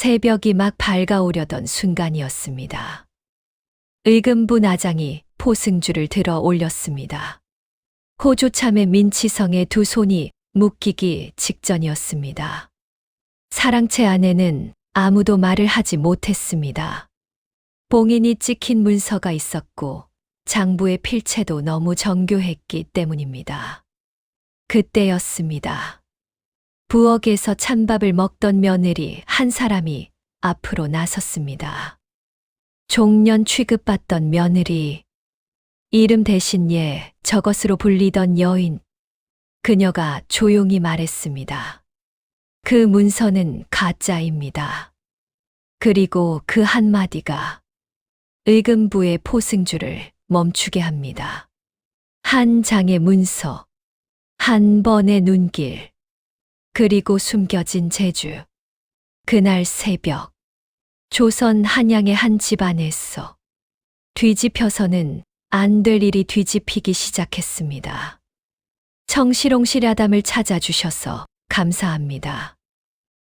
새벽이 막 밝아오려던 순간이었습니다. 의금부 나장이 포승줄을 들어 올렸습니다. 호조참의 민치성의 두 손이 묶이기 직전이었습니다. 사랑채 안에는 아무도 말을 하지 못했습니다. 봉인이 찍힌 문서가 있었고 장부의 필체도 너무 정교했기 때문입니다. 그때였습니다. 부엌에서 찬밥을 먹던 며느리 한 사람이 앞으로 나섰습니다. 종년 취급받던 며느리, 이름 대신 저것으로 불리던 여인, 그녀가 조용히 말했습니다. 그 문서는 가짜입니다. 그리고 그 한마디가 의금부의 포승줄을 멈추게 합니다. 한 장의 문서, 한 번의 눈길, 그리고 숨겨진 재주. 그날 새벽, 조선 한양의 한 집안에서 뒤집혀서는 안 될 일이 뒤집히기 시작했습니다. 청시롱시라담을 찾아주셔서 감사합니다.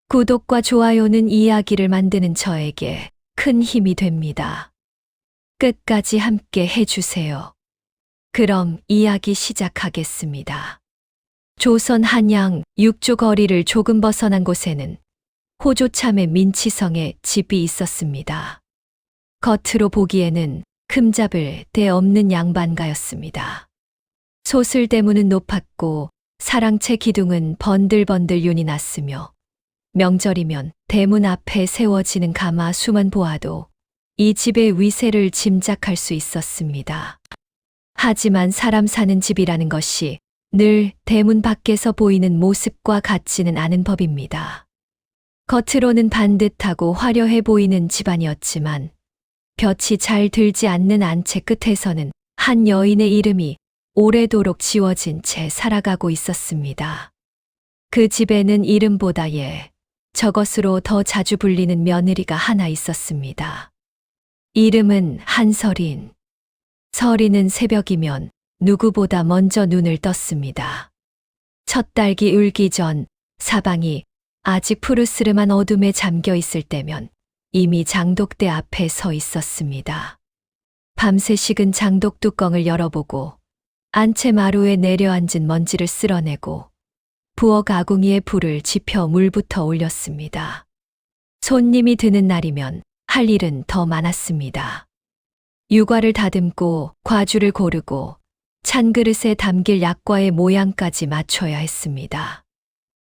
구독과 좋아요는 이야기를 만드는 저에게 큰 힘이 됩니다. 끝까지 함께 해주세요. 그럼 이야기 시작하겠습니다. 조선 한양 육조 거리를 조금 벗어난 곳에는 호조참의 민치성의 집이 있었습니다. 겉으로 보기에는 흠잡을 데 없는 양반가였습니다. 소슬대문은 높았고 사랑채 기둥은 번들번들 윤이 났으며 명절이면 대문 앞에 세워지는 가마수만 보아도 이 집의 위세를 짐작할 수 있었습니다. 하지만 사람 사는 집이라는 것이 늘 대문 밖에서 보이는 모습과 같지는 않은 법입니다. 겉으로는 반듯하고 화려해 보이는 집안이었지만 볕이 잘 들지 않는 안채 끝에서는 한 여인의 이름이 오래도록 지워진 채 살아가고 있었습니다. 그 집에는 이름보다 저것으로 더 자주 불리는 며느리가 하나 있었습니다. 이름은 한설인. 설이는 새벽이면 누구보다 먼저 눈을 떴습니다. 첫 딸기 울기 전 사방이 아직 푸르스름한 어둠에 잠겨 있을 때면 이미 장독대 앞에 서 있었습니다. 밤새 식은 장독 뚜껑을 열어보고 안채 마루에 내려앉은 먼지를 쓸어내고 부엌 아궁이에 불을 지펴 물부터 올렸습니다. 손님이 드는 날이면 할 일은 더 많았습니다. 유과를 다듬고 과주를 고르고 찬 그릇에 담길 약과의 모양까지 맞춰야 했습니다.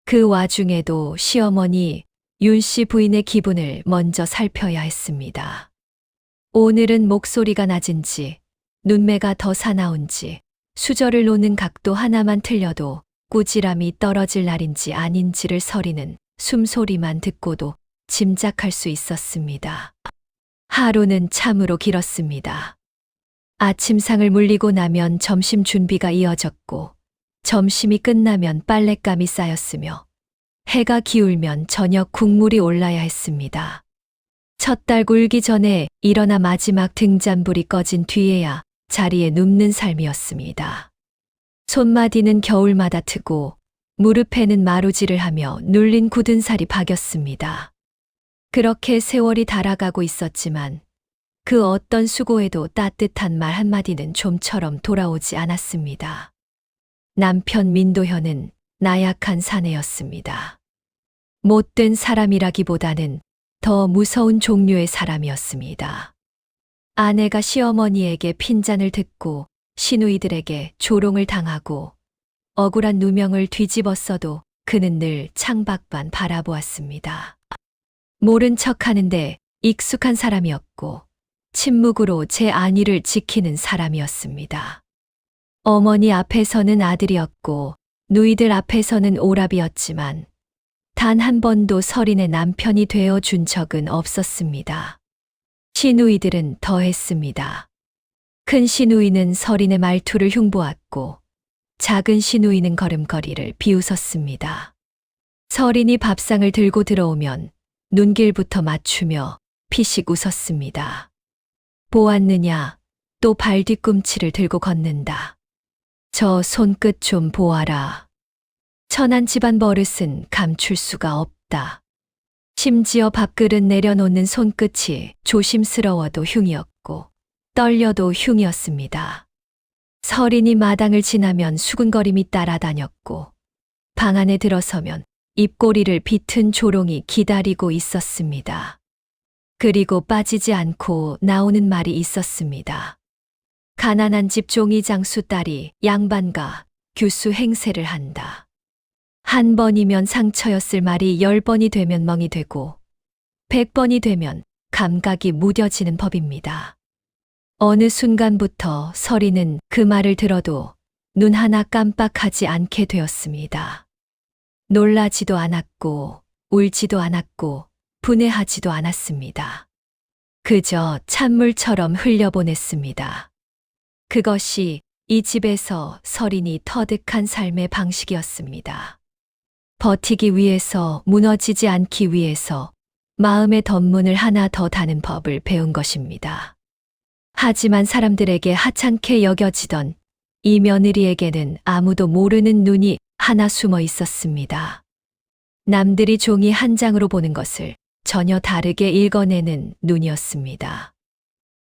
그 와중에도 시어머니 윤씨 부인의 기분을 먼저 살펴야 했습니다. 오늘은 목소리가 낮은지 눈매가 더 사나운지 수저를 놓는 각도 하나만 틀려도 꾸지람이 떨어질 날인지 아닌지를 서리는 숨소리만 듣고도 짐작할 수 있었습니다. 하루는 참으로 길었습니다. 아침상을 물리고 나면 점심 준비가 이어졌고 점심이 끝나면 빨랫감이 쌓였으며 해가 기울면 저녁 국물이 올라야 했습니다. 첫 달 굴기 전에 일어나 마지막 등잔불이 꺼진 뒤에야 자리에 눕는 삶이었습니다. 손마디는 겨울마다 트고 무릎에는 마루질을 하며 눌린 굳은 살이 박였습니다. 그렇게 세월이 달아가고 있었지만 그 어떤 수고에도 따뜻한 말 한마디는 좀처럼 돌아오지 않았습니다. 남편 민도현은 나약한 사내였습니다. 못된 사람이라기보다는 더 무서운 종류의 사람이었습니다. 아내가 시어머니에게 핀잔을 듣고 시누이들에게 조롱을 당하고 억울한 누명을 뒤집었어도 그는 늘 창밖만 바라보았습니다. 모른 척하는데 익숙한 사람이었고 침묵으로 제 안위를 지키는 사람이었습니다. 어머니 앞에서는 아들이었고 누이들 앞에서는 오랍이었지만 단 한 번도 설인의 남편이 되어준 적은 없었습니다. 시누이들은 더했습니다. 큰 시누이는 설인의 말투를 흉보았고 작은 시누이는 걸음걸이를 비웃었습니다. 설인이 밥상을 들고 들어오면 눈길부터 맞추며 피식 웃었습니다. 보았느냐? 또 발뒤꿈치를 들고 걷는다. 저 손끝 좀 보아라. 천한 집안 버릇은 감출 수가 없다. 심지어 밥그릇 내려놓는 손끝이 조심스러워도 흉이었고 떨려도 흉이었습니다. 설인이 마당을 지나면 수근거림이 따라다녔고 방 안에 들어서면 입꼬리를 비튼 조롱이 기다리고 있었습니다. 그리고 빠지지 않고 나오는 말이 있었습니다. 가난한 집 종이 장수 딸이 양반과 규수 행세를 한다. 한 번이면 상처였을 말이 10번이 되면 멍이 되고 100번이 되면 감각이 무뎌지는 법입니다. 어느 순간부터 설이는 그 말을 들어도 눈 하나 깜빡하지 않게 되었습니다. 놀라지도 않았고 울지도 않았고 분해하지도 않았습니다. 그저 찬물처럼 흘려보냈습니다. 그것이 이 집에서 설인이 터득한 삶의 방식이었습니다. 버티기 위해서, 무너지지 않기 위해서 마음의 덧문을 하나 더 다는 법을 배운 것입니다. 하지만 사람들에게 하찮게 여겨지던 이 며느리에게는 아무도 모르는 눈이 하나 숨어 있었습니다. 남들이 종이 한 장으로 보는 것을 전혀 다르게 읽어내는 눈이었습니다.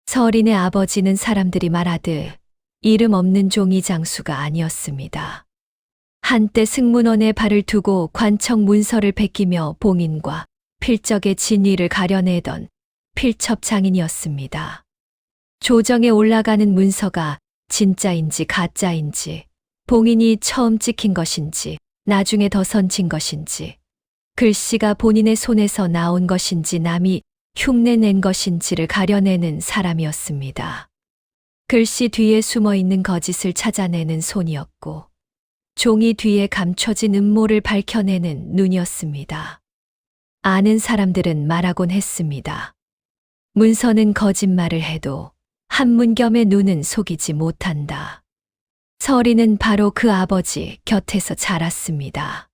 설인의 아버지는 사람들이 말하듯 이름 없는 종이 장수가 아니었습니다. 한때 승문원에 발을 두고 관청 문서를 베끼며 봉인과 필적의 진위를 가려내던 필첩 장인이었습니다. 조정에 올라가는 문서가 진짜인지 가짜인지, 봉인이 처음 찍힌 것인지 나중에 더 선친 것인지, 글씨가 본인의 손에서 나온 것인지 남이 흉내낸 것인지를 가려내는 사람이었습니다. 글씨 뒤에 숨어 있는 거짓을 찾아내는 손이었고, 종이 뒤에 감춰진 음모를 밝혀내는 눈이었습니다. 아는 사람들은 말하곤 했습니다. 문서는 거짓말을 해도 한문겸의 눈은 속이지 못한다. 설이는 바로 그 아버지 곁에서 자랐습니다.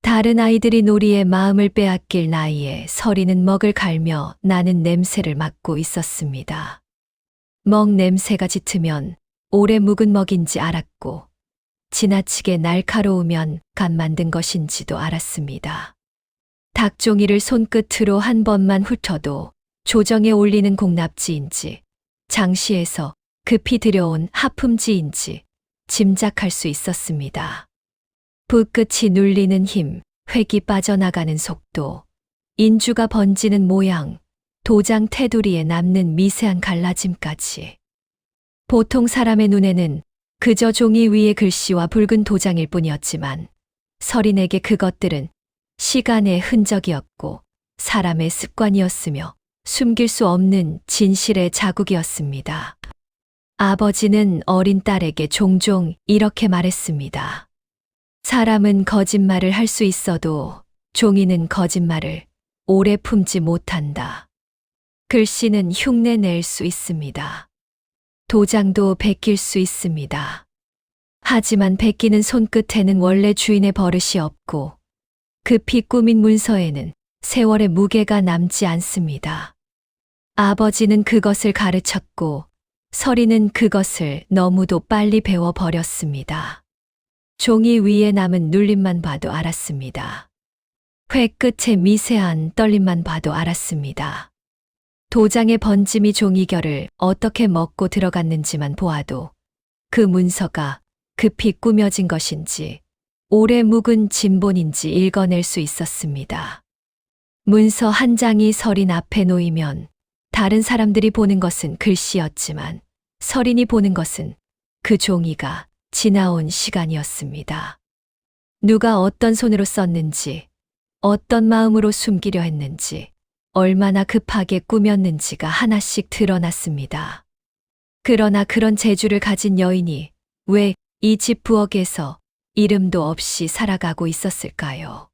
다른 아이들이 놀이에 마음을 빼앗길 나이에 설이는 먹을 갈며 나는 냄새를 맡고 있었습니다. 먹 냄새가 짙으면 오래 묵은 먹인지 알았고 지나치게 날카로우면 간 만든 것인지도 알았습니다. 닭종이를 손끝으로 한 번만 훑어도 조정에 올리는 공납지인지 장시에서 급히 들여온 하품지인지 짐작할 수 있었습니다. 붓끝이 눌리는 힘, 획이 빠져나가는 속도, 인주가 번지는 모양, 도장 테두리에 남는 미세한 갈라짐까지. 보통 사람의 눈에는 그저 종이 위의 글씨와 붉은 도장일 뿐이었지만 설인에게 그것들은 시간의 흔적이었고 사람의 습관이었으며 숨길 수 없는 진실의 자국이었습니다. 아버지는 어린 딸에게 종종 이렇게 말했습니다. 사람은 거짓말을 할 수 있어도 종이는 거짓말을 오래 품지 못한다. 글씨는 흉내 낼 수 있습니다. 도장도 베낄 수 있습니다. 하지만 베끼는 손끝에는 원래 주인의 버릇이 없고 급히 꾸민 문서에는 세월의 무게가 남지 않습니다. 아버지는 그것을 가르쳤고 설이는 그것을 너무도 빨리 배워버렸습니다. 종이 위에 남은 눌림만 봐도 알았습니다. 회 끝의 미세한 떨림만 봐도 알았습니다. 도장의 번짐이 종이결을 어떻게 먹고 들어갔는지만 보아도 그 문서가 급히 꾸며진 것인지 오래 묵은 진본인지 읽어낼 수 있었습니다. 문서 한 장이 설인 앞에 놓이면 다른 사람들이 보는 것은 글씨였지만 설인이 보는 것은 그 종이가 지나온 시간이었습니다. 누가 어떤 손으로 썼는지, 어떤 마음으로 숨기려 했는지, 얼마나 급하게 꾸몄는지가 하나씩 드러났습니다. 그러나 그런 재주를 가진 여인이 왜 이 집 부엌에서 이름도 없이 살아가고 있었을까요?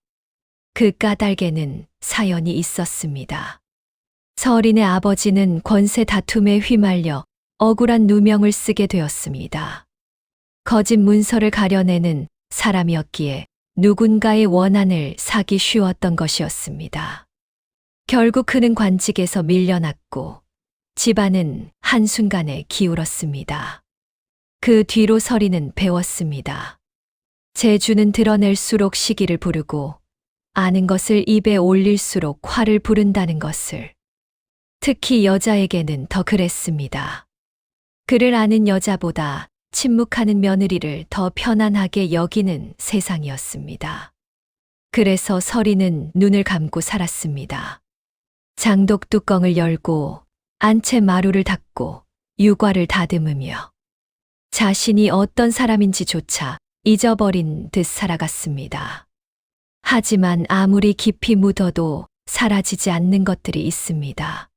그 까닭에는 사연이 있었습니다. 설인의 아버지는 권세 다툼에 휘말려 억울한 누명을 쓰게 되었습니다. 거짓 문서를 가려내는 사람이었기에 누군가의 원한을 사기 쉬웠던 것이었습니다. 결국 그는 관직에서 밀려났고 집안은 한순간에 기울었습니다. 그 뒤로 설이는 배웠습니다. 재주는 드러낼수록 시기를 부르고 아는 것을 입에 올릴수록 화를 부른다는 것을. 특히 여자에게는 더 그랬습니다. 그를 아는 여자보다 침묵하는 며느리를 더 편안하게 여기는 세상이었습니다. 그래서 서리는 눈을 감고 살았습니다. 장독 뚜껑을 열고 안채 마루를 닦고 유과를 다듬으며 자신이 어떤 사람인지조차 잊어버린 듯 살아갔습니다. 하지만 아무리 깊이 묻어도 사라지지 않는 것들이 있습니다.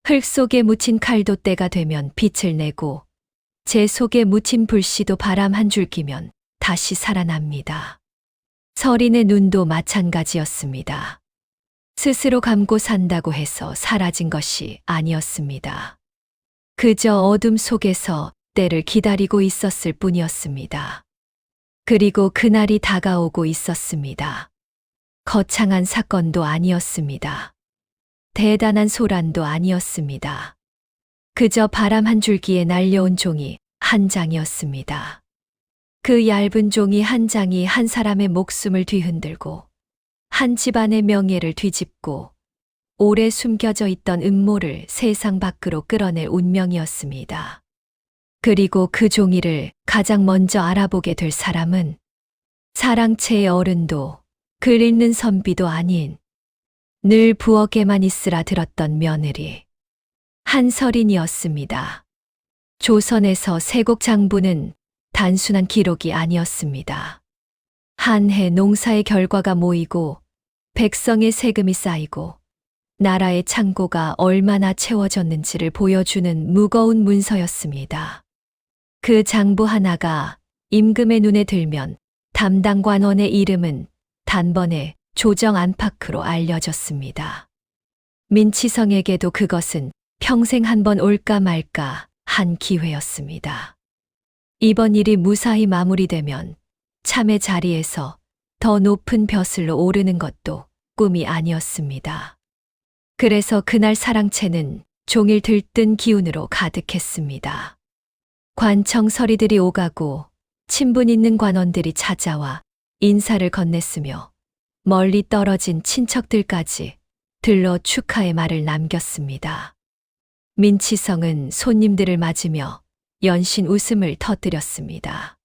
흙 속에 묻힌 칼도 때가 되면 빛을 내고 재 속에 묻힌 불씨도 바람 한 줄기면 다시 살아납니다. 서린의 눈도 마찬가지였습니다. 스스로 감고 산다고 해서 사라진 것이 아니었습니다. 그저 어둠 속에서 때를 기다리고 있었을 뿐이었습니다. 그리고 그날이 다가오고 있었습니다. 거창한 사건도 아니었습니다. 대단한 소란도 아니었습니다. 그저 바람 한 줄기에 날려온 종이 한 장이었습니다. 그 얇은 종이 한 장이 한 사람의 목숨을 뒤흔들고 한 집안의 명예를 뒤집고 오래 숨겨져 있던 음모를 세상 밖으로 끌어낼 운명이었습니다. 그리고 그 종이를 가장 먼저 알아보게 될 사람은 사랑채의 어른도 글 읽는 선비도 아닌 늘 부엌에만 있으라 들었던 며느리 한서린이었습니다. 조선에서 세곡 장부는 단순한 기록이 아니었습니다. 한 해 농사의 결과가 모이고 백성의 세금이 쌓이고 나라의 창고가 얼마나 채워졌는지를 보여주는 무거운 문서였습니다. 그 장부 하나가 임금의 눈에 들면 담당 관원의 이름은 단번에 조정 안팎으로 알려졌습니다. 민치성에게도 그것은 평생 한 번 올까 말까 한 기회였습니다. 이번 일이 무사히 마무리되면 참의 자리에서 더 높은 벼슬로 오르는 것도 꿈이 아니었습니다. 그래서 그날 사랑채는 종일 들뜬 기운으로 가득했습니다. 관청 서리들이 오가고 친분 있는 관원들이 찾아와 인사를 건넸으며 멀리 떨어진 친척들까지 들러 축하의 말을 남겼습니다. 민치성은 손님들을 맞으며 연신 웃음을 터뜨렸습니다.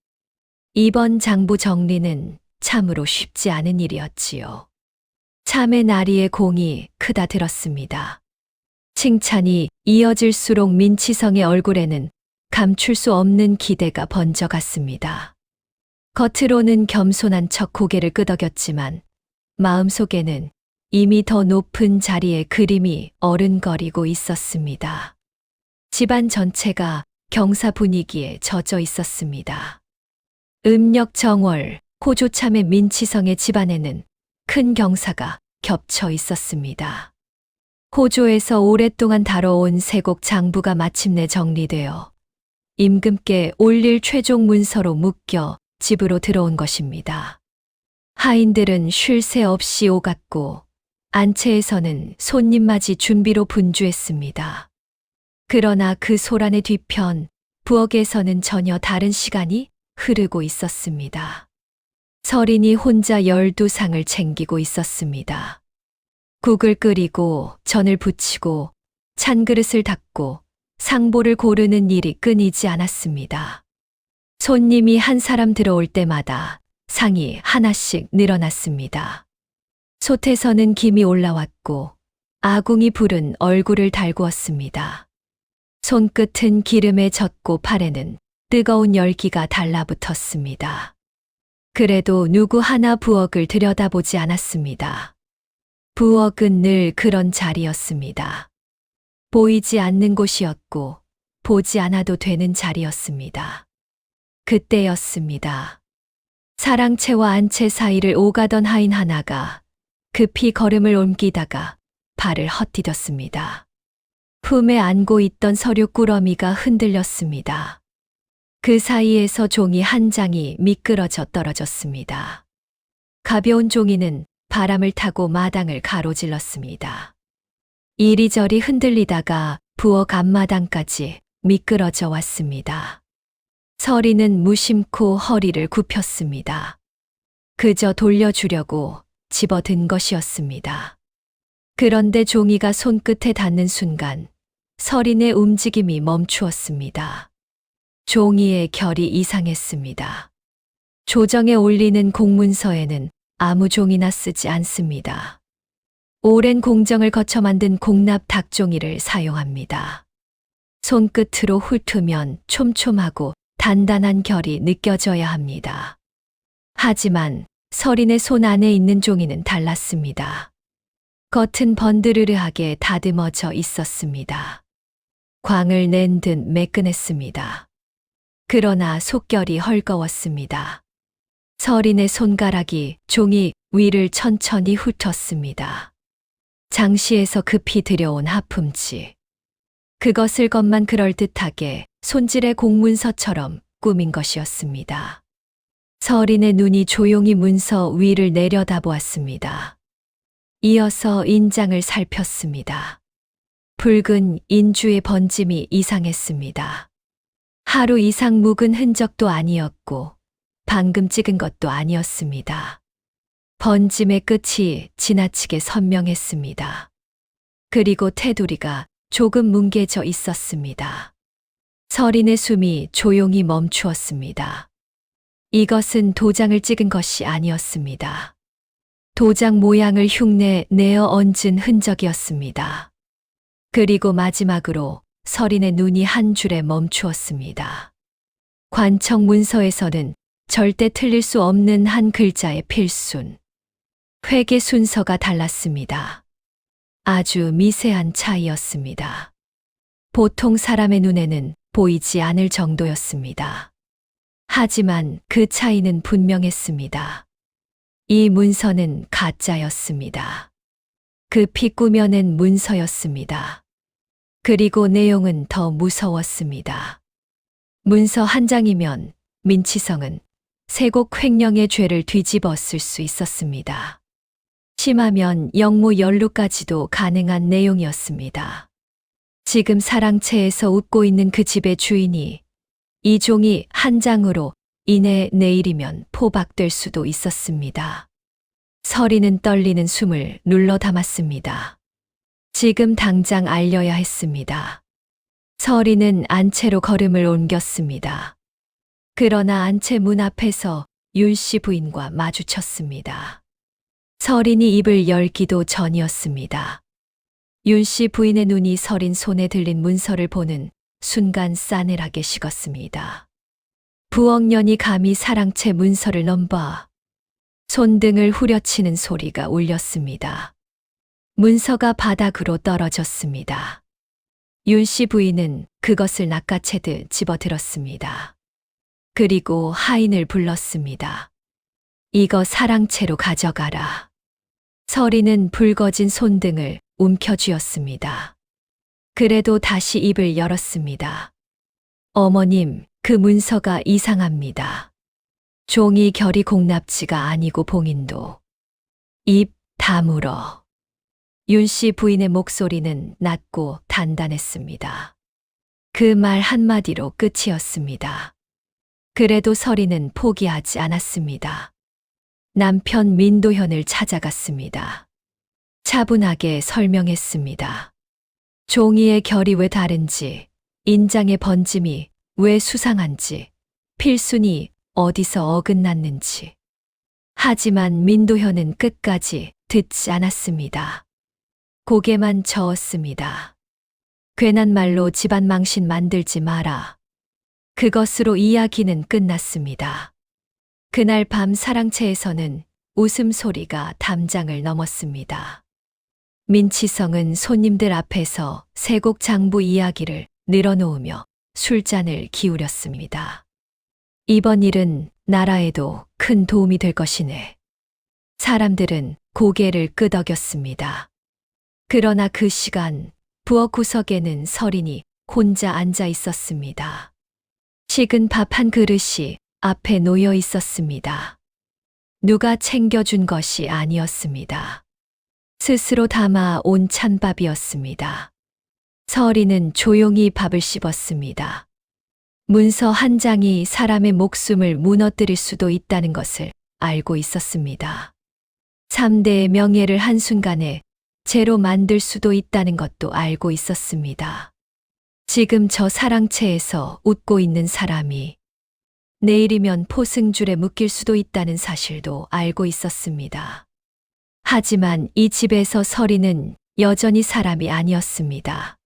이번 장부 정리는 참으로 쉽지 않은 일이었지요. 참의 나리의 공이 크다 들었습니다. 칭찬이 이어질수록 민치성의 얼굴에는 감출 수 없는 기대가 번져갔습니다. 겉으로는 겸손한 척 고개를 끄덕였지만 마음속에는 이미 더 높은 자리에 그림이 어른거리고 있었습니다. 집안 전체가 경사 분위기에 젖어 있었습니다. 음력 정월 호조참의 민치성의 집안에는 큰 경사가 겹쳐 있었습니다. 호조에서 오랫동안 다뤄온 세곡 장부가 마침내 정리되어 임금께 올릴 최종 문서로 묶여 집으로 들어온 것입니다. 하인들은 쉴 새 없이 오갔고 안채에서는 손님 맞이 준비로 분주했습니다. 그러나 그 소란의 뒤편 부엌에서는 전혀 다른 시간이 흐르고 있었습니다. 서린이 혼자 12상을 챙기고 있었습니다. 국을 끓이고 전을 부치고 찬 그릇을 닦고 상보를 고르는 일이 끊이지 않았습니다. 손님이 한 사람 들어올 때마다 상이 하나씩 늘어났습니다. 솥에서는 김이 올라왔고 아궁이 불은 얼굴을 달구었습니다. 손끝은 기름에 젖고 팔에는 뜨거운 열기가 달라붙었습니다. 그래도 누구 하나 부엌을 들여다보지 않았습니다. 부엌은 늘 그런 자리였습니다. 보이지 않는 곳이었고 보지 않아도 되는 자리였습니다. 그때였습니다. 사랑채와 안채 사이를 오가던 하인 하나가 급히 걸음을 옮기다가 발을 헛디뎠습니다. 품에 안고 있던 서류 꾸러미가 흔들렸습니다. 그 사이에서 종이 한 장이 미끄러져 떨어졌습니다. 가벼운 종이는 바람을 타고 마당을 가로질렀습니다. 이리저리 흔들리다가 부엌 앞마당까지 미끄러져 왔습니다. 서리는 무심코 허리를 굽혔습니다. 그저 돌려주려고 집어든 것이었습니다. 그런데 종이가 손끝에 닿는 순간 서린의 움직임이 멈추었습니다. 종이의 결이 이상했습니다. 조정에 올리는 공문서에는 아무 종이나 쓰지 않습니다. 오랜 공정을 거쳐 만든 공납 닭종이를 사용합니다. 손끝으로 훑으면 촘촘하고 단단한 결이 느껴져야 합니다. 하지만 서린의 손 안에 있는 종이는 달랐습니다. 겉은 번드르르하게 다듬어져 있었습니다. 광을 낸 듯 매끈했습니다. 그러나 속결이 헐거웠습니다. 서린의 손가락이 종이 위를 천천히 훑었습니다. 장시에서 급히 들여온 하품지. 그것을 것만 그럴듯하게 손질의 공문서처럼 꾸민 것이었습니다. 서린의 눈이 조용히 문서 위를 내려다보았습니다. 이어서 인장을 살폈습니다. 붉은 인주의 번짐이 이상했습니다. 하루 이상 묵은 흔적도 아니었고 방금 찍은 것도 아니었습니다. 번짐의 끝이 지나치게 선명했습니다. 그리고 테두리가 조금 뭉개져 있었습니다. 서린의 숨이 조용히 멈추었습니다. 이것은 도장을 찍은 것이 아니었습니다. 도장 모양을 흉내 내어 얹은 흔적이었습니다. 그리고 마지막으로 서린의 눈이 한 줄에 멈추었습니다. 관청 문서에서는 절대 틀릴 수 없는 한 글자의 필순. 회계 순서가 달랐습니다. 아주 미세한 차이였습니다. 보통 사람의 눈에는 보이지 않을 정도였습니다. 하지만 그 차이는 분명했습니다. 이 문서는 가짜였습니다. 급히 꾸며낸 문서였습니다. 그리고 내용은 더 무서웠습니다. 문서 한 장이면 민치성은 세곡 횡령의 죄를 뒤집어 쓸 수 있었습니다. 심하면 영무연루까지도 가능한 내용이었습니다. 지금 사랑채에서 웃고 있는 그 집의 주인이 이 종이 한 장으로 이내 내일이면 포박될 수도 있었습니다. 서린은 떨리는 숨을 눌러 담았습니다. 지금 당장 알려야 했습니다. 서린은 안채로 걸음을 옮겼습니다. 그러나 안채 문 앞에서 윤씨 부인과 마주쳤습니다. 서린이 입을 열기도 전이었습니다. 윤씨 부인의 눈이 서린 손에 들린 문서를 보는 순간 싸늘하게 식었습니다. 부엌년이 감히 사랑채 문서를 넘봐 손등을 후려치는 소리가 울렸습니다. 문서가 바닥으로 떨어졌습니다. 윤씨 부인은 그것을 낚아채듯 집어들었습니다. 그리고 하인을 불렀습니다. 이거 사랑채로 가져가라. 서린은 붉어진 손등을 움켜쥐었습니다. 그래도 다시 입을 열었습니다. 어머님, 그 문서가 이상합니다. 종이 결이 공납지가 아니고 봉인도. 입 다물어. 윤씨 부인의 목소리는 낮고 단단했습니다. 그 말 한마디로 끝이었습니다. 그래도 서린은 포기하지 않았습니다. 남편 민도현을 찾아갔습니다. 차분하게 설명했습니다. 종이의 결이 왜 다른지, 인장의 번짐이 왜 수상한지, 필순이 어디서 어긋났는지. 하지만 민도현은 끝까지 듣지 않았습니다. 고개만 저었습니다. 괜한 말로 집안 망신 만들지 마라. 그것으로 이야기는 끝났습니다. 그날 밤 사랑채에서는 웃음소리가 담장을 넘었습니다. 민치성은 손님들 앞에서 세곡 장부 이야기를 늘어놓으며 술잔을 기울였습니다. 이번 일은 나라에도 큰 도움이 될 것이네. 사람들은 고개를 끄덕였습니다. 그러나 그 시간 부엌 구석에는 서린이 혼자 앉아 있었습니다. 식은 밥 한 그릇이 앞에 놓여 있었습니다. 누가 챙겨준 것이 아니었습니다. 스스로 담아 온 찬밥이었습니다. 서린은 조용히 밥을 씹었습니다. 문서 한 장이 사람의 목숨을 무너뜨릴 수도 있다는 것을 알고 있었습니다. 3대의 명예를 한순간에 죄로 만들 수도 있다는 것도 알고 있었습니다. 지금 저 사랑채에서 웃고 있는 사람이 내일이면 포승줄에 묶일 수도 있다는 사실도 알고 있었습니다. 하지만 이 집에서 서리는 여전히 사람이 아니었습니다.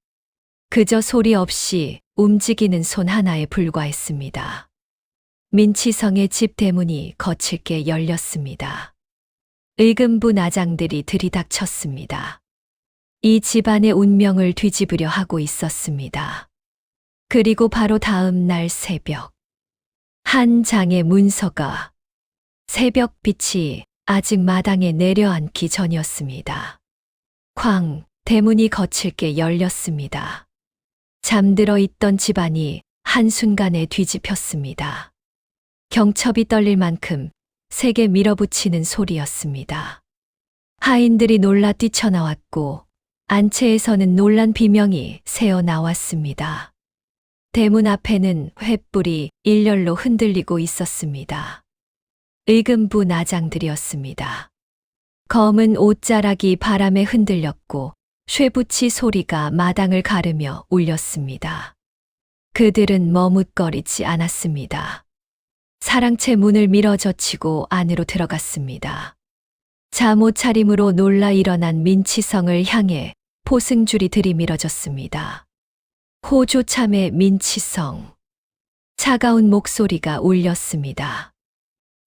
그저 소리 없이 움직이는 손 하나에 불과했습니다. 민치성의 집 대문이 거칠게 열렸습니다. 의금부 나장들이 들이닥쳤습니다. 이 집안의 운명을 뒤집으려 하고 있었습니다. 그리고 바로 다음 날 새벽, 한 장의 문서가 새벽빛이 아직 마당에 내려앉기 전이었습니다. 쾅, 대문이 거칠게 열렸습니다. 잠들어 있던 집안이 한순간에 뒤집혔습니다. 경첩이 떨릴 만큼 세게 밀어붙이는 소리였습니다. 하인들이 놀라 뛰쳐나왔고 안채에서는 놀란 비명이 새어 나왔습니다. 대문 앞에는 횃불이 일렬로 흔들리고 있었습니다. 의금부 나장들이었습니다. 검은 옷자락이 바람에 흔들렸고 쇠붙이 소리가 마당을 가르며 울렸습니다. 그들은 머뭇거리지 않았습니다. 사랑채 문을 밀어젖히고 안으로 들어갔습니다. 잠옷 차림으로 놀라 일어난 민치성을 향해 포승줄이 들이밀어졌습니다. 호조참의 민치성. 차가운 목소리가 울렸습니다.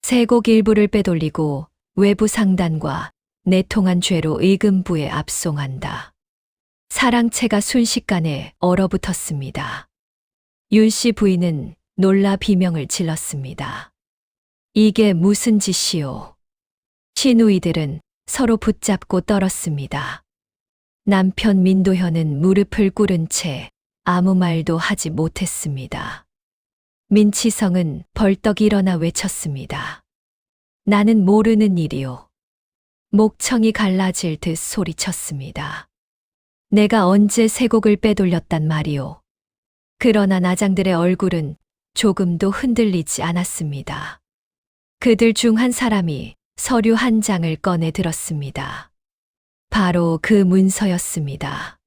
세곡 일부를 빼돌리고 외부 상단과 내통한 죄로 의금부에 압송한다. 사랑채가 순식간에 얼어붙었습니다. 윤씨 부인은 놀라 비명을 질렀습니다. 이게 무슨 짓이오? 시누이들은 서로 붙잡고 떨었습니다. 남편 민도현은 무릎을 꿇은 채 아무 말도 하지 못했습니다. 민치성은 벌떡 일어나 외쳤습니다. 나는 모르는 일이오. 목청이 갈라질 듯 소리쳤습니다. 내가 언제 세곡을 빼돌렸단 말이오. 그러나 나장들의 얼굴은 조금도 흔들리지 않았습니다. 그들 중 한 사람이 서류 한 장을 꺼내 들었습니다. 바로 그 문서였습니다.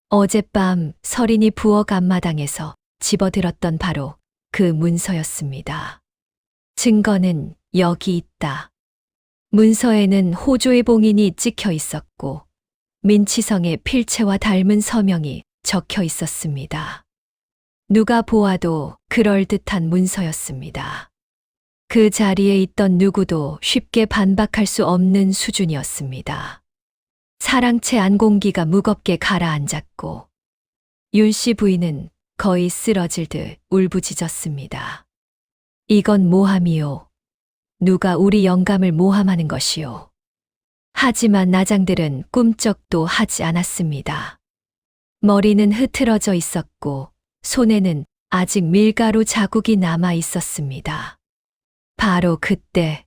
어젯밤 서린이 부엌 앞마당에서 집어들었던 바로 그 문서였습니다. 증거는 여기 있다. 문서에는 호조의 봉인이 찍혀 있었고 민치성의 필체와 닮은 서명이 적혀 있었습니다. 누가 보아도 그럴듯한 문서였습니다. 그 자리에 있던 누구도 쉽게 반박할 수 없는 수준이었습니다. 사랑채 안공기가 무겁게 가라앉았고 윤씨 부인은 거의 쓰러질 듯 울부짖었습니다. 이건 모함이요. 누가 우리 영감을 모함하는 것이요. 하지만 나장들은 꿈쩍도 하지 않았습니다. 머리는 흐트러져 있었고 손에는 아직 밀가루 자국이 남아 있었습니다. 바로 그때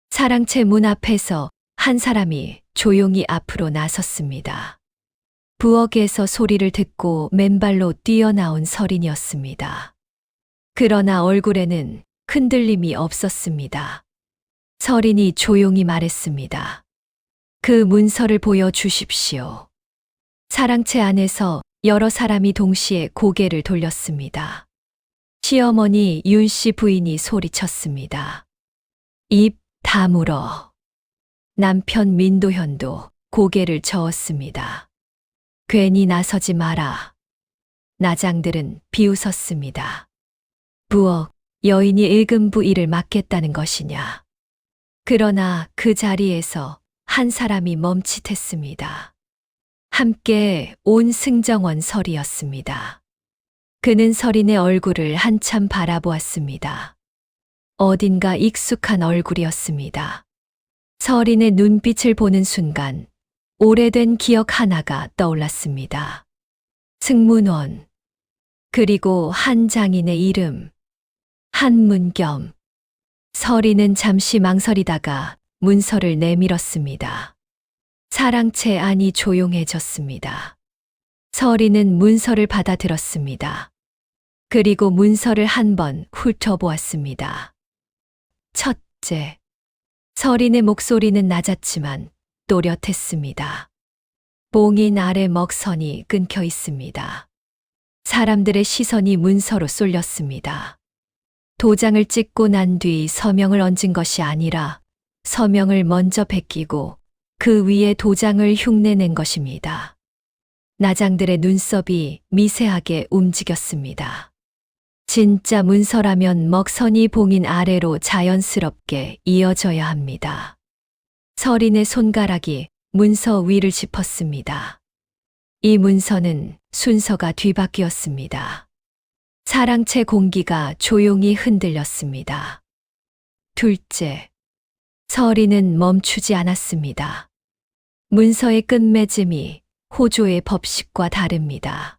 사랑채 문 앞에서 한 사람이 조용히 앞으로 나섰습니다. 부엌에서 소리를 듣고 맨발로 뛰어나온 서린이었습니다. 그러나 얼굴에는 흔들림이 없었습니다. 서린이 조용히 말했습니다. 그 문서를 보여주십시오. 사랑채 안에서 여러 사람이 동시에 고개를 돌렸습니다. 시어머니 윤씨 부인이 소리쳤습니다. 입 다물어. 남편 민도현도 고개를 저었습니다. 괜히 나서지 마라. 나장들은 비웃었습니다. 부엌 여인이 의금부 일을 맡겠다는 것이냐. 그러나 그 자리에서 한 사람이 멈칫했습니다. 함께 온 승정원 설이었습니다. 그는 서린의 얼굴을 한참 바라보았습니다. 어딘가 익숙한 얼굴이었습니다. 서린의 눈빛을 보는 순간 오래된 기억 하나가 떠올랐습니다. 승문원, 그리고 한 장인의 이름, 한문겸. 서린은 잠시 망설이다가 문서를 내밀었습니다. 사랑채 안이 조용해졌습니다. 서린은 문서를 받아들었습니다. 그리고 문서를 한번 훑어보았습니다. 첫째, 서린의 목소리는 낮았지만 또렷했습니다. 봉인 아래 먹선이 끊겨 있습니다. 사람들의 시선이 문서로 쏠렸습니다. 도장을 찍고 난 뒤 서명을 얹은 것이 아니라 서명을 먼저 베끼고 그 위에 도장을 흉내낸 것입니다. 나장들의 눈썹이 미세하게 움직였습니다. 진짜 문서라면 먹선이 봉인 아래로 자연스럽게 이어져야 합니다. 서린의 손가락이 문서 위를 짚었습니다. 이 문서는 순서가 뒤바뀌었습니다. 사랑채 공기가 조용히 흔들렸습니다. 둘째, 서린은 멈추지 않았습니다. 문서의 끝맺음이 호조의 법식과 다릅니다.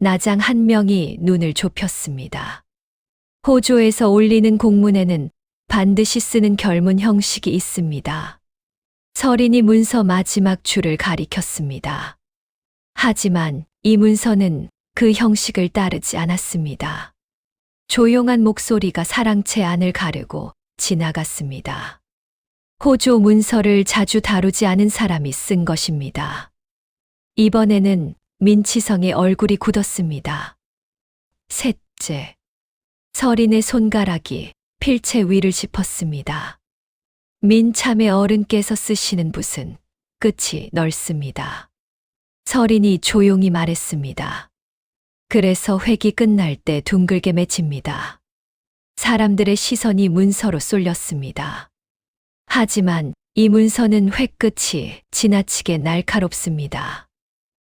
나장 한 명이 눈을 좁혔습니다. 호조에서 올리는 공문에는 반드시 쓰는 결문 형식이 있습니다. 서린이 문서 마지막 줄을 가리켰습니다. 하지만 이 문서는 그 형식을 따르지 않았습니다. 조용한 목소리가 사랑채 안을 가르고 지나갔습니다. 호조 문서를 자주 다루지 않은 사람이 쓴 것입니다. 이번에는 민치성의 얼굴이 굳었습니다. 셋째, 서린의 손가락이 필체 위를 짚었습니다. 민참의 어른께서 쓰시는 붓은 끝이 넓습니다. 서린이 조용히 말했습니다. 그래서 획이 끝날 때 둥글게 맺힙니다. 사람들의 시선이 문서로 쏠렸습니다. 하지만 이 문서는 획 끝이 지나치게 날카롭습니다.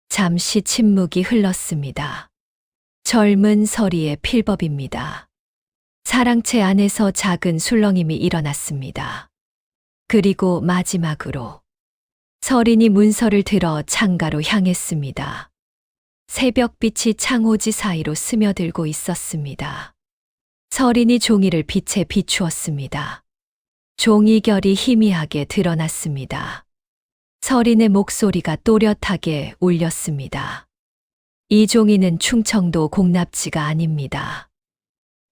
잠시 침묵이 흘렀습니다. 젊은 서리의 필법입니다. 사랑채 안에서 작은 술렁임이 일어났습니다. 그리고 마지막으로 서린이 문서를 들어 창가로 향했습니다. 새벽빛이 창호지 사이로 스며들고 있었습니다. 서린이 종이를 빛에 비추었습니다. 종이결이 희미하게 드러났습니다. 서린의 목소리가 또렷하게 울렸습니다. 이 종이는 충청도 공납지가 아닙니다.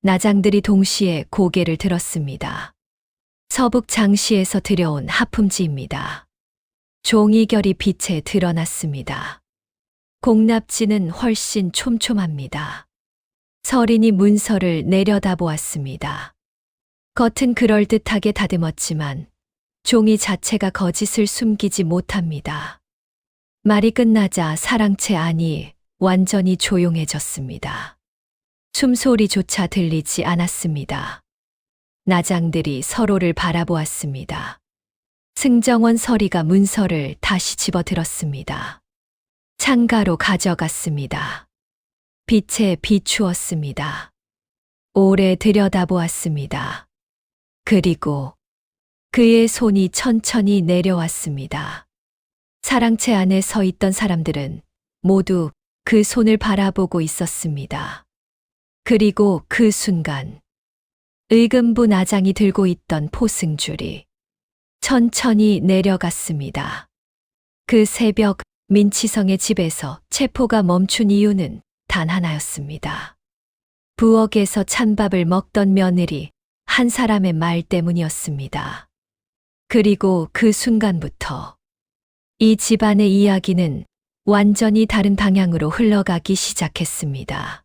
나장들이 동시에 고개를 들었습니다. 서북 장시에서 들여온 하품지입니다. 종이결이 빛에 드러났습니다. 공납지는 훨씬 촘촘합니다. 서린이 문서를 내려다보았습니다. 겉은 그럴듯하게 다듬었지만 종이 자체가 거짓을 숨기지 못합니다. 말이 끝나자 사랑채 안이 완전히 조용해졌습니다. 숨소리조차 들리지 않았습니다. 나장들이 서로를 바라보았습니다. 승정원 서리가 문서를 다시 집어들었습니다. 창가로 가져갔습니다. 빛에 비추었습니다. 오래 들여다보았습니다. 그리고 그의 손이 천천히 내려왔습니다. 사랑채 안에 서 있던 사람들은 모두 그 손을 바라보고 있었습니다. 그리고 그 순간 의금부 나장이 들고 있던 포승줄이 천천히 내려갔습니다. 그 새벽 민치성의 집에서 체포가 멈춘 이유는 단 하나였습니다. 부엌에서 찬밥을 먹던 며느리 한 사람의 말 때문이었습니다. 그리고 그 순간부터 이 집안의 이야기는 완전히 다른 방향으로 흘러가기 시작했습니다.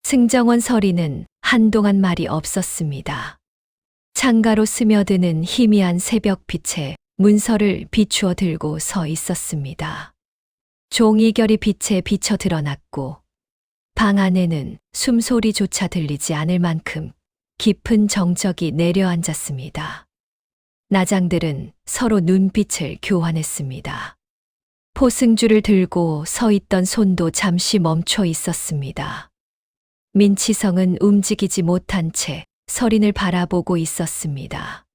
승정원 서리는 한동안 말이 없었습니다. 창가로 스며드는 희미한 새벽빛에 문서를 비추어 들고 서 있었습니다. 종이결이 빛에 비쳐 드러났고 방 안에는 숨소리조차 들리지 않을 만큼 깊은 정적이 내려앉았습니다. 나장들은 서로 눈빛을 교환했습니다. 포승줄을 들고 서 있던 손도 잠시 멈춰 있었습니다. 민치성은 움직이지 못한 채 서린을 바라보고 있었습니다.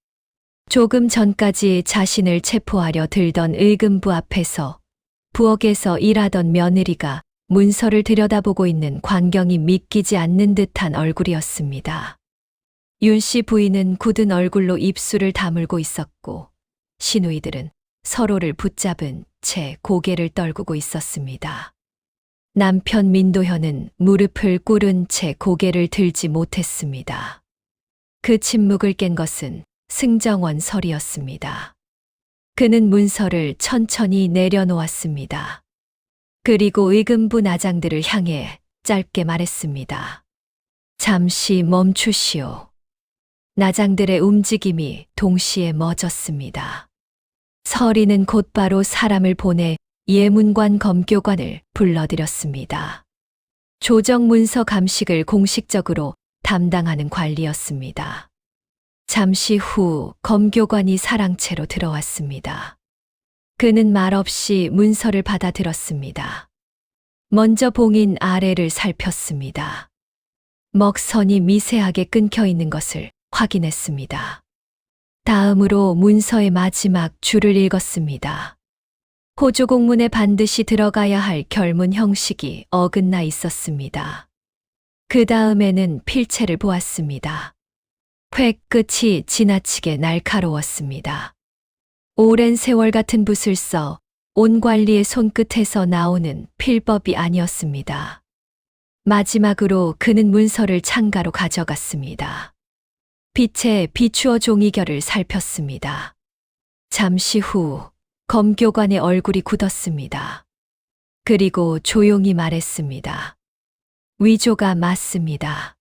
조금 전까지 자신을 체포하려 들던 의금부 앞에서 부엌에서 일하던 며느리가 문서를 들여다보고 있는 광경이 믿기지 않는 듯한 얼굴이었습니다. 윤 씨 부인은 굳은 얼굴로 입술을 다물고 있었고 시누이들은 서로를 붙잡은 채 고개를 떨구고 있었습니다. 남편 민도현은 무릎을 꿇은 채 고개를 들지 못했습니다. 그 침묵을 깬 것은 승정원 설이었습니다. 그는 문서를 천천히 내려놓았습니다. 그리고 의금부 나장들을 향해 짧게 말했습니다. 잠시 멈추시오. 나장들의 움직임이 동시에 멎었습니다. 서리는 곧바로 사람을 보내 예문관 검교관을 불러들였습니다. 조정문서 감식을 공식적으로 담당하는 관리였습니다. 잠시 후 검교관이 사랑채로 들어왔습니다. 그는 말없이 문서를 받아들었습니다. 먼저 봉인 아래를 살폈습니다. 먹선이 미세하게 끊겨 있는 것을 확인했습니다. 다음으로 문서의 마지막 줄을 읽었습니다. 호조공문에 반드시 들어가야 할 결문 형식이 어긋나 있었습니다. 그 다음에는 필체를 보았습니다. 획 끝이 지나치게 날카로웠습니다. 오랜 세월 같은 붓을 써 온 관리의 손끝에서 나오는 필법이 아니었습니다. 마지막으로 그는 문서를 창가로 가져갔습니다. 빛에 비추어 종이결을 살폈습니다. 잠시 후 검교관의 얼굴이 굳었습니다. 그리고 조용히 말했습니다. 위조가 맞습니다.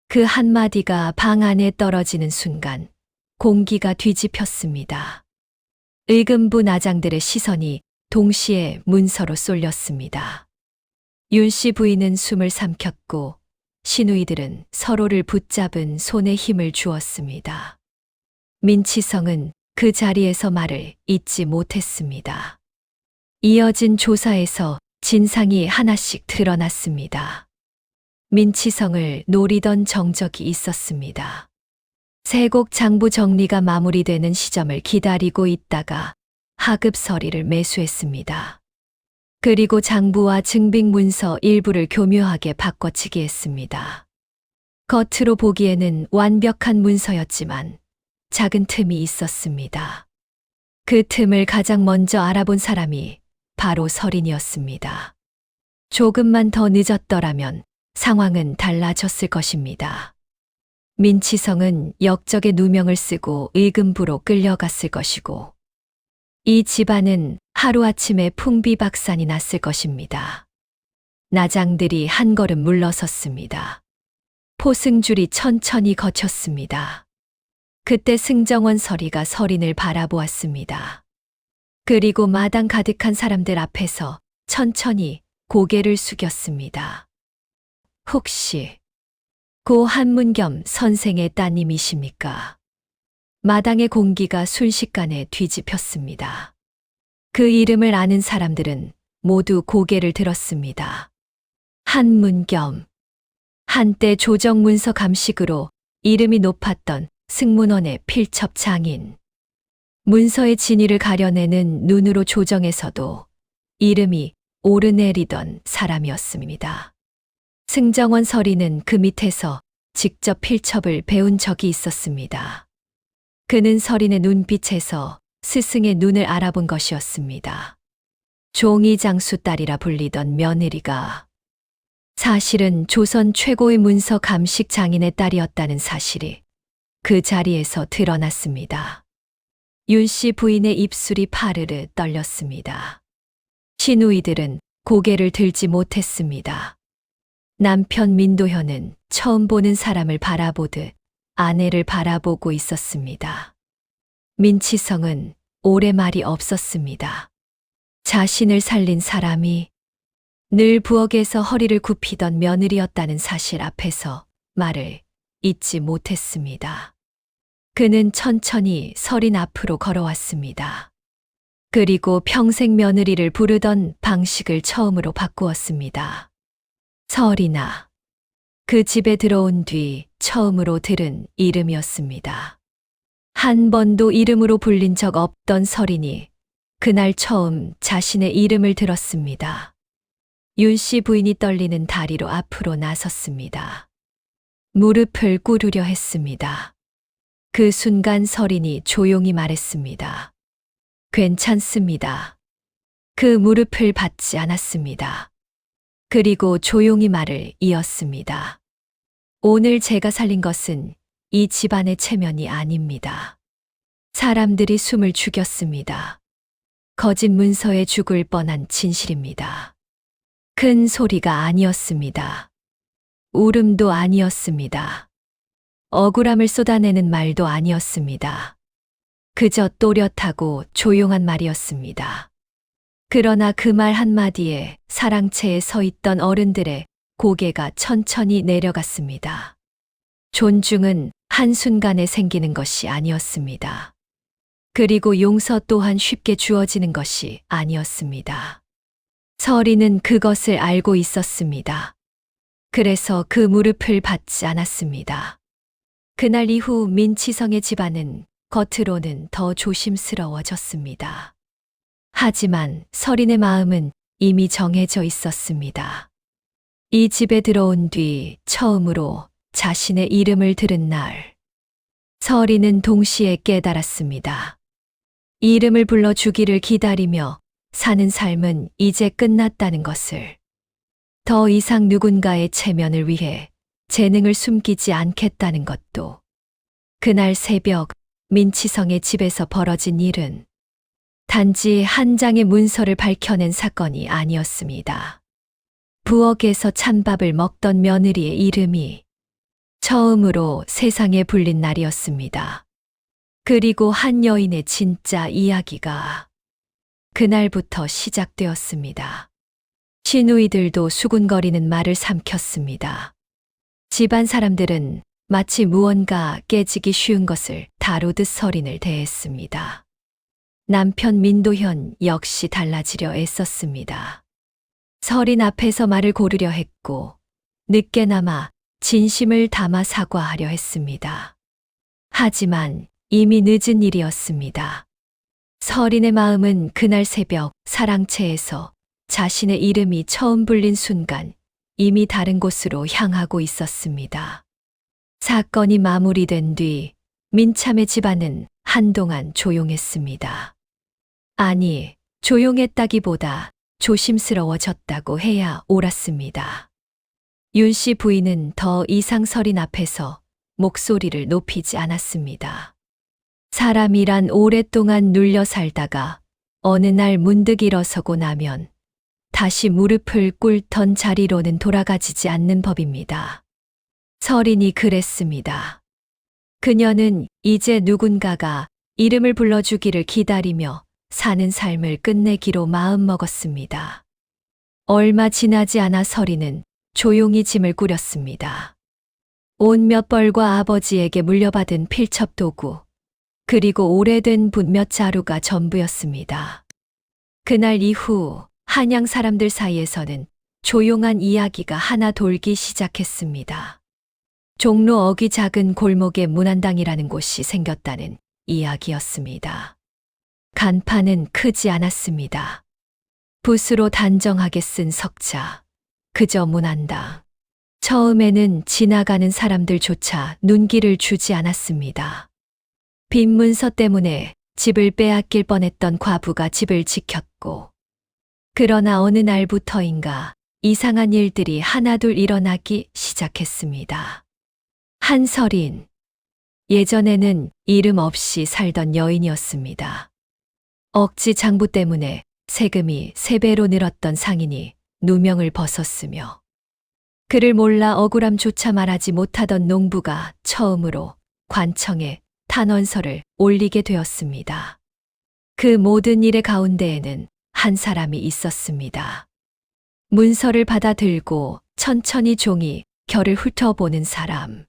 그 한마디가 방 안에 떨어지는 순간 공기가 뒤집혔습니다. 의금부 나장들의 시선이 동시에 문서로 쏠렸습니다. 윤씨 부인은 숨을 삼켰고 시누이들은 서로를 붙잡은 손에 힘을 주었습니다. 민치성은 그 자리에서 말을 잇지 못했습니다. 이어진 조사에서 진상이 하나씩 드러났습니다. 민치성을 노리던 정적이 있었습니다. 세곡 장부 정리가 마무리되는 시점을 기다리고 있다가 하급 서리를 매수했습니다. 그리고 장부와 증빙문서 일부를 교묘하게 바꿔치기 했습니다. 겉으로 보기에는 완벽한 문서였지만 작은 틈이 있었습니다. 그 틈을 가장 먼저 알아본 사람이 바로 서린이었습니다. 조금만 더 늦었더라면 상황은 달라졌을 것입니다. 민치성은 역적의 누명을 쓰고 의금부로 끌려갔을 것이고 이 집안은 하루아침에 풍비박산이 났을 것입니다. 나장들이 한 걸음 물러섰습니다. 포승줄이 천천히 거쳤습니다. 그때 승정원 서리가 서린을 바라보았습니다. 그리고 마당 가득한 사람들 앞에서 천천히 고개를 숙였습니다. 혹시 고 한문겸 선생의 따님이십니까? 마당의 공기가 순식간에 뒤집혔습니다. 그 이름을 아는 사람들은 모두 고개를 들었습니다. 한문겸. 한때 조정문서 감식으로 이름이 높았던 승문원의 필첩 장인. 문서의 진위를 가려내는 눈으로 조정에서도 이름이 오르내리던 사람이었습니다. 승정원 서리는 그 밑에서 직접 필첩을 배운 적이 있었습니다. 그는 서린의 눈빛에서 스승의 눈을 알아본 것이었습니다. 종이장수 딸이라 불리던 며느리가 사실은 조선 최고의 문서 감식 장인의 딸이었다는 사실이 그 자리에서 드러났습니다. 윤씨 부인의 입술이 파르르 떨렸습니다. 시누이들은 고개를 들지 못했습니다. 남편 민도현은 처음 보는 사람을 바라보듯 아내를 바라보고 있었습니다. 민치성은 오래 말이 없었습니다. 자신을 살린 사람이 늘 부엌에서 허리를 굽히던 며느리였다는 사실 앞에서 말을 잇지 못했습니다. 그는 천천히 서린 앞으로 걸어왔습니다. 그리고 평생 며느리를 부르던 방식을 처음으로 바꾸었습니다. 서린아. 그 집에 들어온 뒤 처음으로 들은 이름이었습니다. 한 번도 이름으로 불린 적 없던 서린이 그날 처음 자신의 이름을 들었습니다. 윤씨 부인이 떨리는 다리로 앞으로 나섰습니다. 무릎을 꿇으려 했습니다. 그 순간 서린이 조용히 말했습니다. 괜찮습니다. 그 무릎을 받지 않았습니다. 그리고 조용히 말을 이었습니다. 오늘 제가 살린 것은 이 집안의 체면이 아닙니다. 사람들이 숨을 죽였습니다. 거짓 문서에 죽을 뻔한 진실입니다. 큰 소리가 아니었습니다. 울음도 아니었습니다. 억울함을 쏟아내는 말도 아니었습니다. 그저 또렷하고 조용한 말이었습니다. 그러나 그 말 한마디에 사랑채에 서 있던 어른들의 고개가 천천히 내려갔습니다. 존중은 한순간에 생기는 것이 아니었습니다. 그리고 용서 또한 쉽게 주어지는 것이 아니었습니다. 서리는 그것을 알고 있었습니다. 그래서 그 무릎을 받지 않았습니다. 그날 이후 민치성의 집안은 겉으로는 더 조심스러워졌습니다. 하지만 서린의 마음은 이미 정해져 있었습니다. 이 집에 들어온 뒤 처음으로 자신의 이름을 들은 날, 서린은 동시에 깨달았습니다. 이름을 불러 주기를 기다리며 사는 삶은 이제 끝났다는 것을. 더 이상 누군가의 체면을 위해 재능을 숨기지 않겠다는 것도. 그날 새벽 민치성의 집에서 벌어진 일은 단지 한 장의 문서를 밝혀낸 사건이 아니었습니다. 부엌에서 찬밥을 먹던 며느리의 이름이 처음으로 세상에 불린 날이었습니다. 그리고 한 여인의 진짜 이야기가 그날부터 시작되었습니다. 시누이들도 수군거리는 말을 삼켰습니다. 집안 사람들은 마치 무언가 깨지기 쉬운 것을 다루듯 서린을 대했습니다. 남편 민도현 역시 달라지려 애썼습니다. 서린 앞에서 말을 고르려 했고 늦게나마 진심을 담아 사과하려 했습니다. 하지만 이미 늦은 일이었습니다. 서린의 마음은 그날 새벽 사랑채에서 자신의 이름이 처음 불린 순간 이미 다른 곳으로 향하고 있었습니다. 사건이 마무리된 뒤 민참의 집안은 한동안 조용했습니다. 아니, 조용했다기보다 조심스러워졌다고 해야 옳았습니다. 윤 씨 부인은 더 이상 서린 앞에서 목소리를 높이지 않았습니다. 사람이란 오랫동안 눌려 살다가 어느 날 문득 일어서고 나면 다시 무릎을 꿇던 자리로는 돌아가지지 않는 법입니다. 서린이 그랬습니다. 그녀는 이제 누군가가 이름을 불러주기를 기다리며 사는 삶을 끝내기로 마음먹었습니다. 얼마 지나지 않아 서린은 조용히 짐을 꾸렸습니다. 옷 몇 벌과 아버지에게 물려받은 필첩 도구, 그리고 오래된 붓 몇 자루가 전부였습니다. 그날 이후 한양 사람들 사이에서는 조용한 이야기가 하나 돌기 시작했습니다. 종로 어귀 작은 골목에 문안당이라는 곳이 생겼다는 이야기였습니다. 간판은 크지 않았습니다. 붓으로 단정하게 쓴 석자, 그저 문안당. 처음에는 지나가는 사람들조차 눈길을 주지 않았습니다. 빈 문서 때문에 집을 빼앗길 뻔했던 과부가 집을 지켰고, 그러나 어느 날부터인가 이상한 일들이 하나둘 일어나기 시작했습니다. 한서린, 예전에는 이름 없이 살던 여인이었습니다. 억지 장부 때문에 세금이 3배로 늘었던 상인이 누명을 벗었으며, 그를 몰라 억울함조차 말하지 못하던 농부가 처음으로 관청에 탄원서를 올리게 되었습니다. 그 모든 일의 가운데에는 한 사람이 있었습니다. 문서를 받아들고 천천히 종이 결을 훑어보는 사람.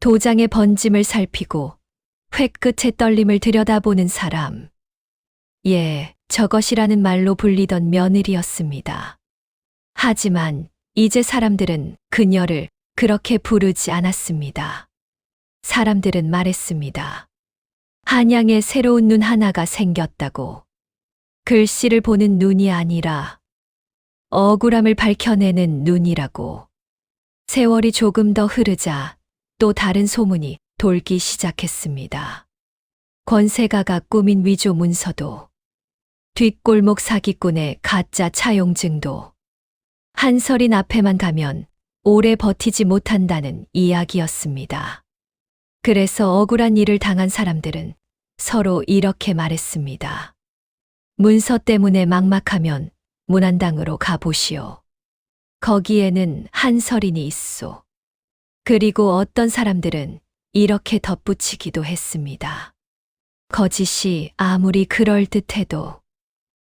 도장의 번짐을 살피고 획 끝의 떨림을 들여다보는 사람. 예, 저것이라는 말로 불리던 며느리였습니다. 하지만 이제 사람들은 그녀를 그렇게 부르지 않았습니다. 사람들은 말했습니다. 한양에 새로운 눈 하나가 생겼다고. 글씨를 보는 눈이 아니라 억울함을 밝혀내는 눈이라고. 세월이 조금 더 흐르자 또 다른 소문이 돌기 시작했습니다. 권세가가 꾸민 위조 문서도, 뒷골목 사기꾼의 가짜 차용증도, 한서린 앞에만 가면 오래 버티지 못한다는 이야기였습니다. 그래서 억울한 일을 당한 사람들은 서로 이렇게 말했습니다. 문서 때문에 막막하면 문안당으로 가보시오. 거기에는 한서린이 있소. 그리고 어떤 사람들은 이렇게 덧붙이기도 했습니다. 거짓이 아무리 그럴듯해도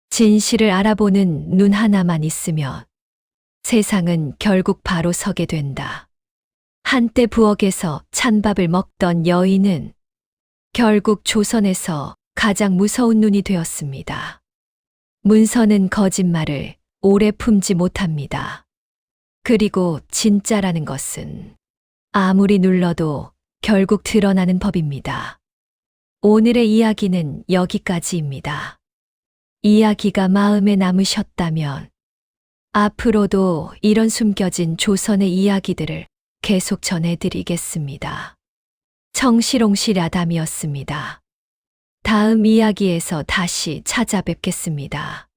진실을 알아보는 눈 하나만 있으면 세상은 결국 바로 서게 된다. 한때 부엌에서 찬밥을 먹던 여인은 결국 조선에서 가장 무서운 눈이 되었습니다. 문서는 거짓말을 오래 품지 못합니다. 그리고 진짜라는 것은 아무리 눌러도 결국 드러나는 법입니다. 오늘의 이야기는 여기까지입니다. 이야기가 마음에 남으셨다면 앞으로도 이런 숨겨진 조선의 이야기들을 계속 전해드리겠습니다. 청실홍실야담이었습니다. 다음 이야기에서 다시 찾아뵙겠습니다.